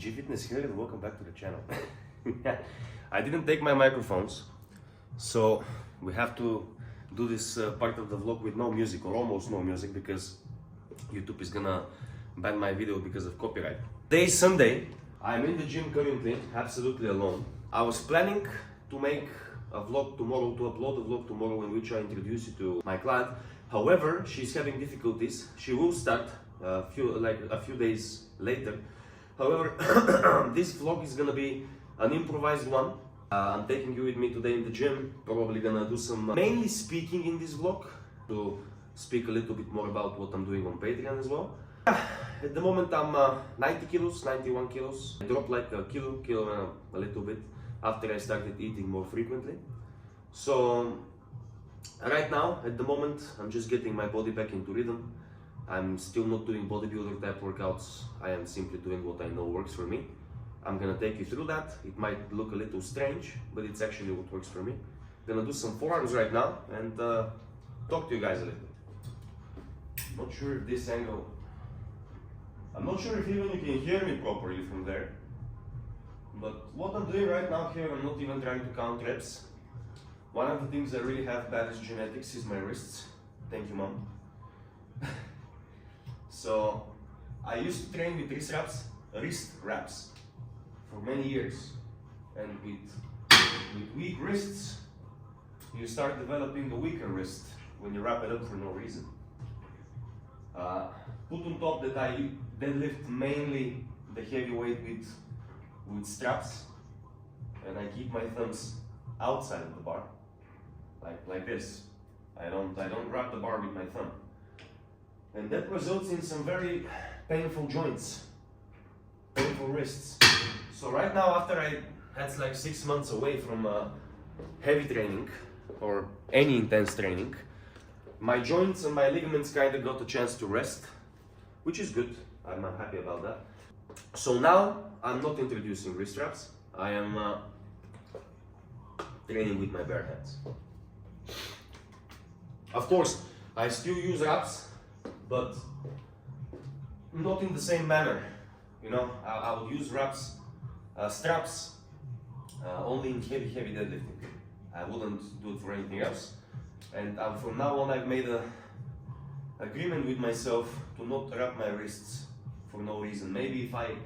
G Fitness here and welcome back to the channel. I didn't take my microphones, so we have to do this part of the vlog with no music or almost no music because YouTube is gonna ban my video because of copyright. Today is Sunday. I'm in the gym currently, absolutely alone. I was planning to make a vlog tomorrow, to upload a vlog tomorrow in which I introduce you to my client. However, she's having difficulties. She will start a few days later. However, this vlog is gonna be an improvised one. I'm taking you with me today in the gym. Probably gonna do some mainly speaking in this vlog to speak a little bit more about what I'm doing on Patreon as well. At the moment I'm 90 kilos, 91 kilos. I dropped like a kilo and a little bit after I started eating more frequently. So right now, at the moment, I'm just getting my body back into rhythm. I'm still not doing bodybuilder type workouts. I am simply doing what I know works for me. I'm gonna take you through that. It might look a little strange, but it's actually what works for me. Gonna do some forearms right now and talk to you guys a little. Not sure if this angle, I'm not sure if even you can hear me properly from there. But what I'm doing right now here, I'm not even trying to count reps. One of the things I really have bad as genetics is my wrists. Thank you, mom. So I used to train with wrist wraps for many years, and with weak wrists you start developing a weaker wrist when you wrap it up for no reason. Put on top that I deadlift mainly the heavy weight with straps, and I keep my thumbs outside of the bar, like this. I don't grab the bar with my thumb. And that results in some very painful joints, painful wrists. So right now, after I had like 6 months away from heavy training or any intense training, my joints and my ligaments kind of got a chance to rest, which is good. I'm happy about that. So now I'm not introducing wrist wraps. I am training with my bare hands. Of course, I still use wraps, but not in the same manner. You know, I would use straps only in heavy deadlifting. I wouldn't do it for anything else. And from now on, I've made an agreement with myself to not wrap my wrists for no reason. Maybe if I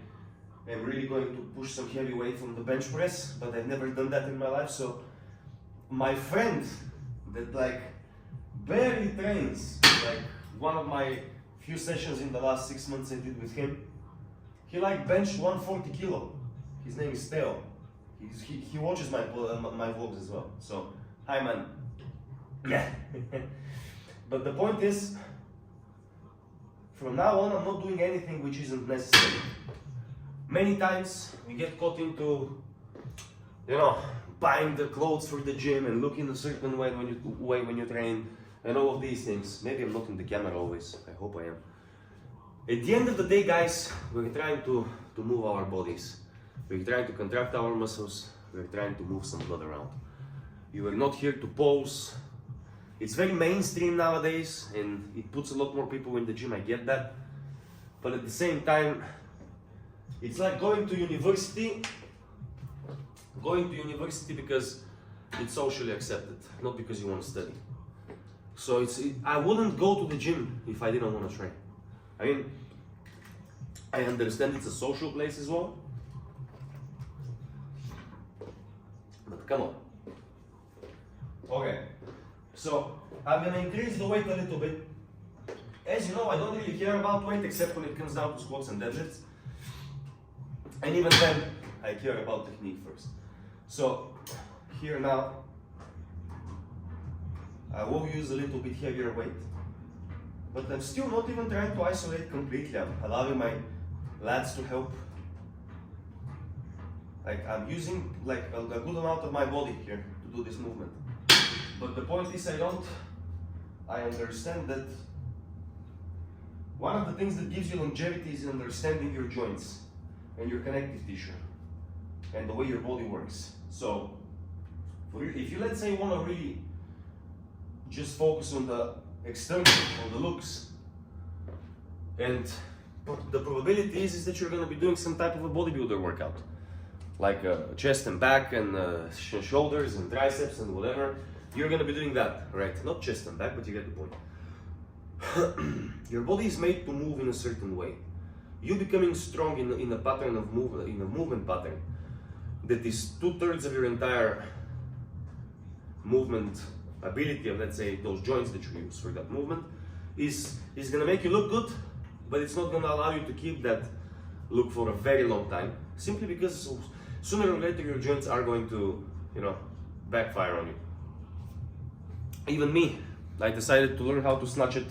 am really going to push some heavy weight from the bench press, but I've never done that in my life. So my friend that like barely trains, like one of my few sessions in the last 6 months I did with him, he like benched 140 kilo. His name is Theo. He watches my vlogs as well. So hi man. Yeah. But the point is, from now on I'm not doing anything which isn't necessary. Many times we get caught into, you know, buying the clothes for the gym and looking a certain way when you train and all of these things. Maybe I'm not in the camera always. I hope I am. At the end of the day, guys, we're trying to move our bodies. We're trying to contract our muscles. We're trying to move some blood around. You are not here to pose. It's very mainstream nowadays and it puts a lot more people in the gym, I get that. But at the same time, it's like going to university because it's socially accepted, not because you want to study. So I wouldn't go to the gym if I didn't want to train. I mean, I understand it's a social place as well, but come on. Okay, so I'm gonna increase the weight a little bit. As you know, I don't really care about weight except when it comes down to squats and deadlifts. And even then, I care about technique first. So here now, I will use a little bit heavier weight, but I'm still not even trying to isolate completely. I'm allowing my lats to help. Like I'm using like a good amount of my body here to do this movement. But the point is, I understand that one of the things that gives you longevity is understanding your joints and your connective tissue and the way your body works. So if you, let's say, want to really just focus on the external, on the looks, and the probability is that you're going to be doing some type of a bodybuilder workout, like chest and back and shoulders and triceps and whatever. You're going to be doing that, right? Not chest and back, but you get the point. Your body is made to move in a certain way. You becoming strong in a pattern of movement, in a movement pattern that is 2/3 of your entire movement ability of, let's say, those joints that you use for that movement is going to make you look good, but it's not going to allow you to keep that look for a very long time, simply because sooner or later your joints are going to, you know, backfire on you. Even me, I decided to learn how to snatch at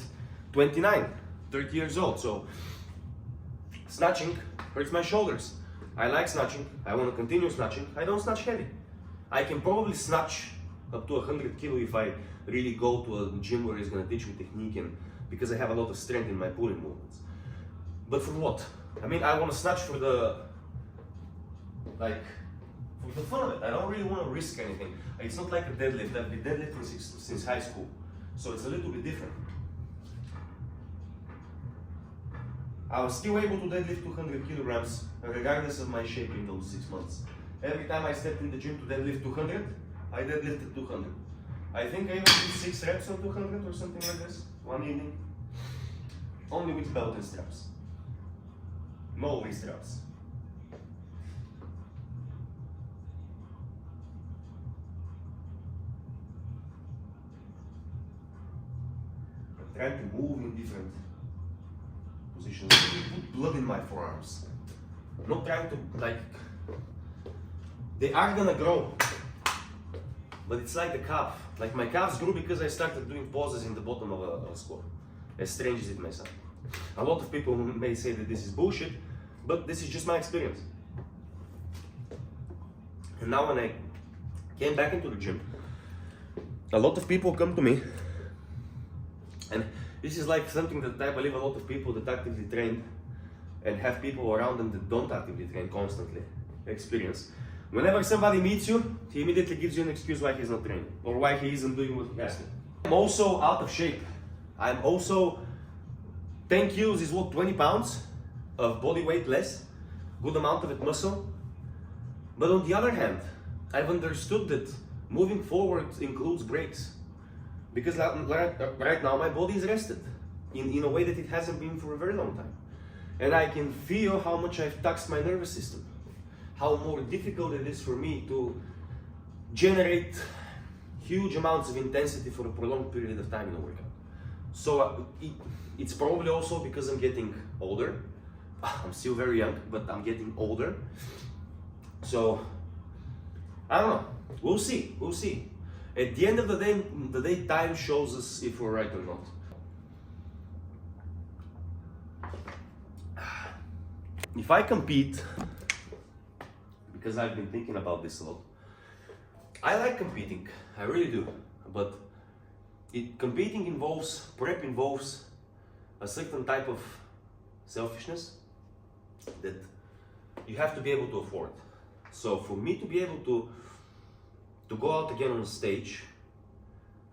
29, 30 years old. So snatching hurts my shoulders. I like snatching. I want to continue snatching. I don't snatch heavy. I can probably snatch up to 100 kilo if I really go to a gym where it's going to teach me technique, and because I have a lot of strength in my pulling movements. But for what? I mean, I want to snatch for the fun of it. I don't really want to risk anything. It's not like a deadlift. I've been deadlifting since high school, so it's a little bit different. I was still able to deadlift 200 kilograms regardless of my shape in those 6 months. Every time I stepped in the gym to deadlift 200, I deadlifted 200. I think I even did 6 reps on 200 or something like this, one evening. Only with belt and straps. No wrist straps. I'm trying to move in different positions. Put blood in my forearms. I'm not trying to, like, they are gonna grow, but it's like the calf. Like, my calves grew because I started doing pauses in the bottom of a squat, as strange as it may sound. A lot of people may say that this is bullshit, but this is just my experience. And now when I came back into the gym, a lot of people come to me, and this is like something that I believe a lot of people that actively train and have people around them that don't actively train constantly experience. Whenever somebody meets you, he immediately gives you an excuse why he's not training or why he isn't doing what he has to. I'm also out of shape. I'm also 10 kilos is what, 20 pounds of body weight less, good amount of it muscle. But on the other hand, I've understood that moving forward includes breaks. Because right now my body is rested in a way that it hasn't been for a very long time. And I can feel how much I've taxed my nervous system. How more difficult it is for me to generate huge amounts of intensity for a prolonged period of time in a workout. So it's probably also because I'm getting older. I'm still very young, but I'm getting older. So, I don't know. We'll see. We'll see. At the end of the day, time shows us if we're right or not. If I compete, because I've been thinking about this a lot, I like competing. I really do. But competing involves, prep involves a certain type of selfishness that you have to be able to afford. So for me to be able to go out again on stage,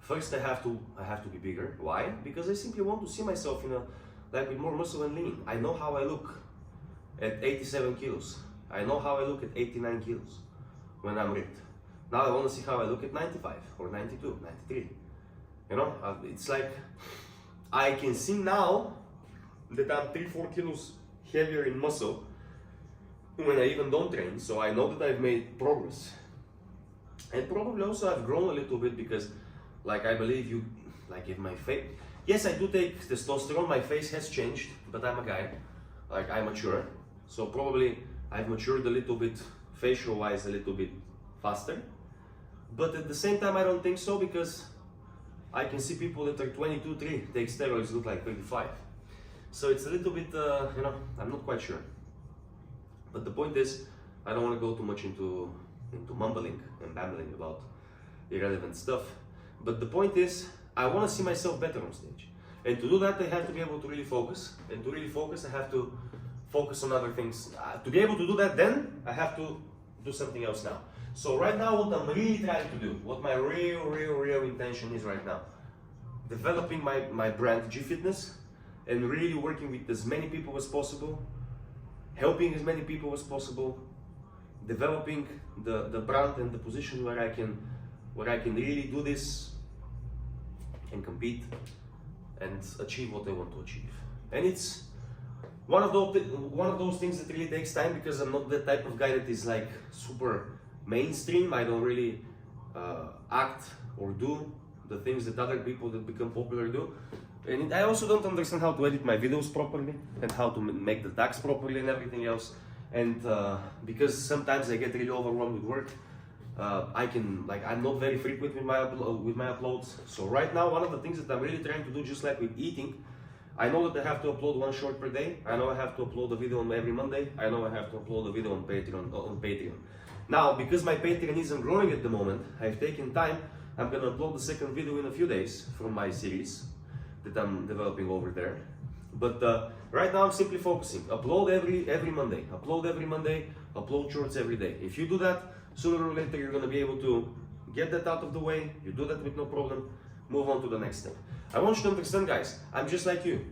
first I have to be bigger. Why? Because I simply want to see myself with more muscle and lean. I know how I look at 87 kilos. I know how I look at 89 kilos when I'm ripped. Now I want to see how I look at 95 or 92, 93. You know, it's like I can see now that I'm 3-4 kilos heavier in muscle when I even don't train. So I know that I've made progress. And probably also I've grown a little bit because, like, I believe if my face, yes, I do take testosterone, my face has changed, but I'm a guy, like, I mature. So probably I've matured a little bit, facial-wise, a little bit faster. But at the same time, I don't think so, because I can see people that are 22, 3, take steroids, look like 35. So it's a little bit, you know, I'm not quite sure. But the point is, I don't want to go too much into mumbling and babbling about irrelevant stuff. But the point is, I want to see myself better on stage. And to do that, I have to be able to really focus. And to really focus, I have to focus on other things. To be able to do that, then I have to do something else now. So right now, what I'm really trying to do, what my real intention is right now, developing my brand G Fitness and really working with as many people as possible, helping as many people as possible, developing the brand and the position where I can really do this and compete and achieve what I want to achieve. And it's one of those things that really takes time, because I'm not the type of guy that is like super mainstream. I don't really act or do the things that other people that become popular do. And I also don't understand how to edit my videos properly and how to make the tags properly and everything else. And because sometimes I get really overwhelmed with work, I'm not very frequent with my uploads. So right now, one of the things that I'm really trying to do, just like with eating, I know that I have to upload one short per day. I know I have to upload a video on every Monday. I know I have to upload a video on Patreon. Now, because my Patreon isn't growing at the moment, I've taken time. I'm gonna upload the second video in a few days from my series that I'm developing over there. But right now I'm simply focusing. Upload every Monday. Upload shorts every day. If you do that, sooner or later you're gonna be able to get that out of the way. You do that with no problem. Move on to the next step. I want you to understand, guys, I'm just like you.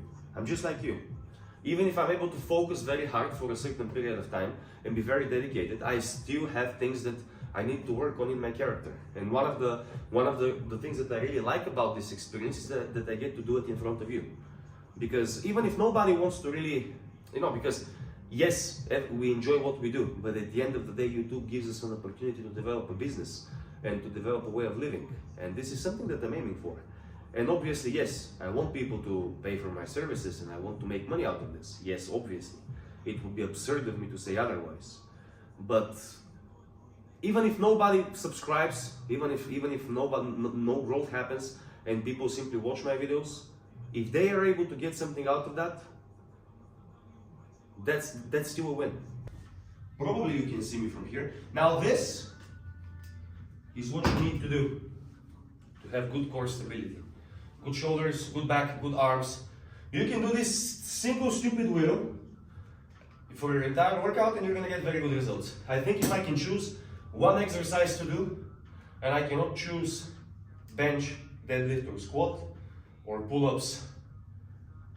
Even if I'm able to focus very hard for a certain period of time and be very dedicated, I still have things that I need to work on in my character. And one of the things that I really like about this experience is that I get to do it in front of you. Because even if nobody wants to really, because yes, we enjoy what we do, but at the end of the day, YouTube gives us an opportunity to develop a business and to develop a way of living. And this is something that I'm aiming for. And obviously, yes, I want people to pay for my services and I want to make money out of this. Yes, obviously. It would be absurd of me to say otherwise. But even if nobody subscribes, even if no growth happens and people simply watch my videos, if they are able to get something out of that, that's still a win. Probably you can see me from here. Now this is what you need to do to have good core stability. Good shoulders, good back, good arms. You can do this simple, stupid wheel for your entire workout and you're gonna get very good results. I think if I can choose one exercise to do and I cannot choose bench, deadlift or squat or pull-ups,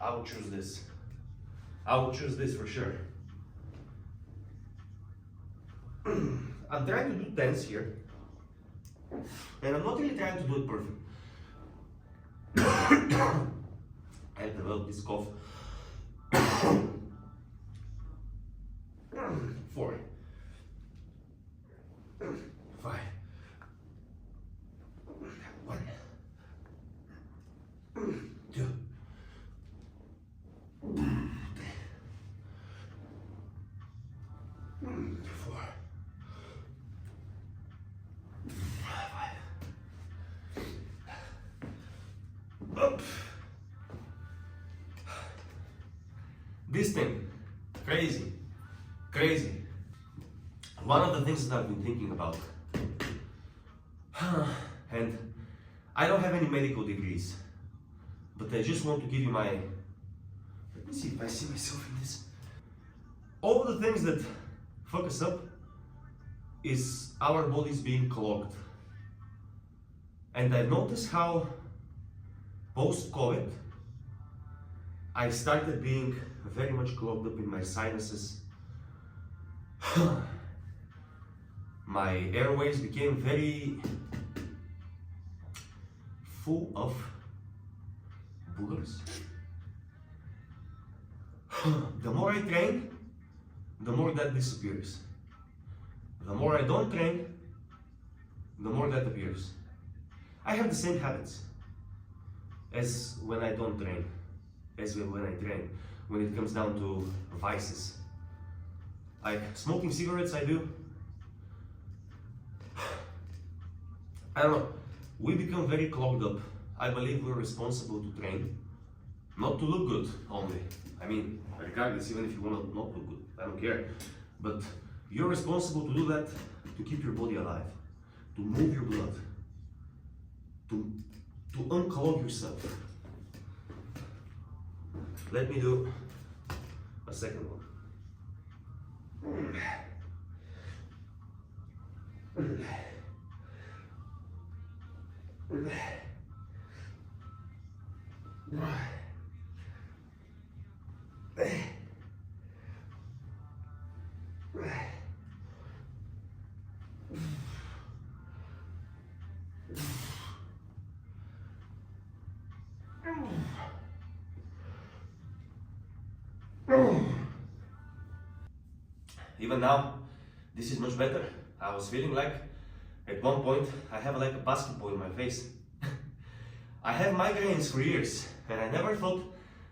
I would choose this. I would choose this for sure. I'm trying to do tens here and I'm not really trying to do it perfect. I developed this cough. 4, 5, 1, 2, 4, 5. Up. This thing, crazy. One of the things that I've been thinking about, and I don't have any medical degrees, but I just want to give you my, let me see if I see myself in this. All the things that fuck us up is our bodies being clogged. And I've noticed how post-COVID, I started being very much clogged up in my sinuses. My airways became very full of boogers. The more I train, the more that disappears. The more I don't train, the more that appears. I have the same habits as when I don't train, as when I train, when it comes down to vices. Like smoking cigarettes, I do. I don't know, we become very clogged up. I believe we're responsible to train, not to look good only. I mean, regardless, even if you want to not look good, I don't care. But you're responsible to do that, to keep your body alive, to move your blood, to unclog yourself. Let me do a second one. Even now, this is much better. I was feeling like at one point I have like a basketball in my face. I have migraines for years and I never thought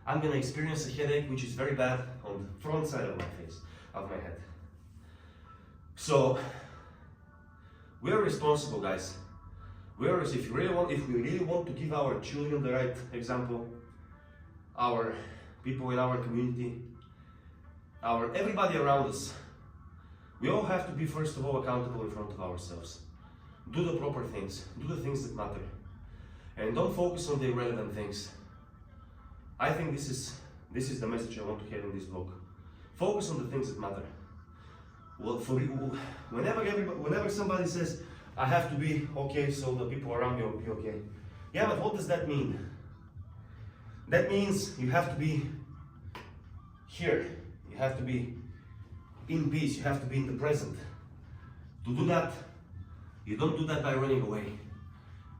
I'm gonna experience a headache which is very bad on the front side of my face, of my head. So we are responsible, guys. If we really want to give our children the right example, our people in our community, everybody around us, we all have to be first of all accountable in front of ourselves. Do the proper things, do the things that matter, and don't focus on the irrelevant things. I think this is the message I want to have in this vlog. Focus on the things that matter. Well, whenever somebody says, I have to be okay so the people around me will be okay. Yeah, but what does that mean? That means you have to be here. You have to be in peace. You have to be in the present. To do that, you don't do that by running away.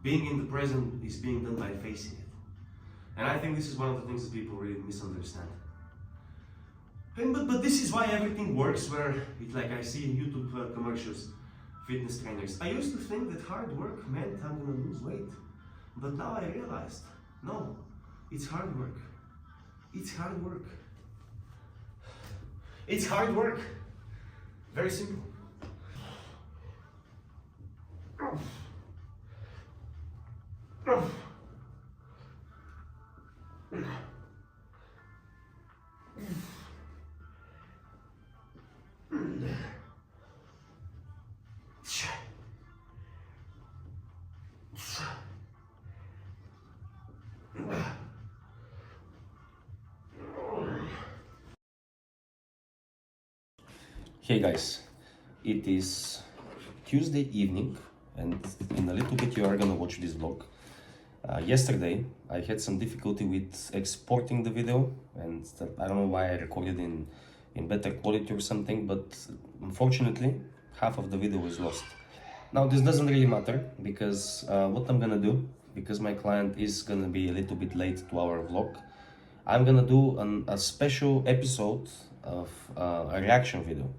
Being in the present is being done by facing it. And I think this is one of the things that people really misunderstand. But this is why everything works, where it's like I see in YouTube commercials, fitness trainers. I used to think that hard work meant I'm gonna lose weight. But now I realized, no, it's hard work. It's hard work. It's hard work. Very simple. Hey guys, it is Tuesday evening and in a little bit you are gonna watch this vlog. Yesterday I had some difficulty with exporting the video and I don't know why I recorded in better quality or something, but unfortunately half of the video was lost. Now this doesn't really matter because what I'm gonna do, because my client is gonna be a little bit late to our vlog, I'm gonna do a special episode of a reaction video.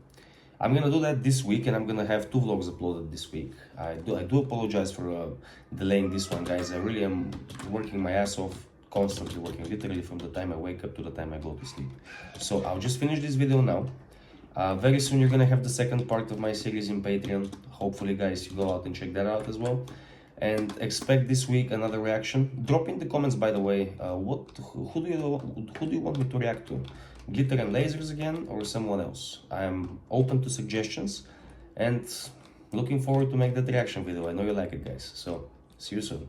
I'm gonna do that this week and I'm gonna have 2 vlogs uploaded this week. I do apologize for delaying this one, guys. I really am working my ass off, constantly working, literally from the time I wake up to the time I go to sleep. So I'll just finish this video now. Very soon you're gonna have the second part of my series in Patreon. Hopefully, guys, you go out and check that out as well. And expect this week another reaction. Drop in the comments, by the way, who do you want me to react to? Glitter and Lasers again or someone else? I'm open to suggestions and looking forward to make that reaction video. I know you like it, guys. So see you soon.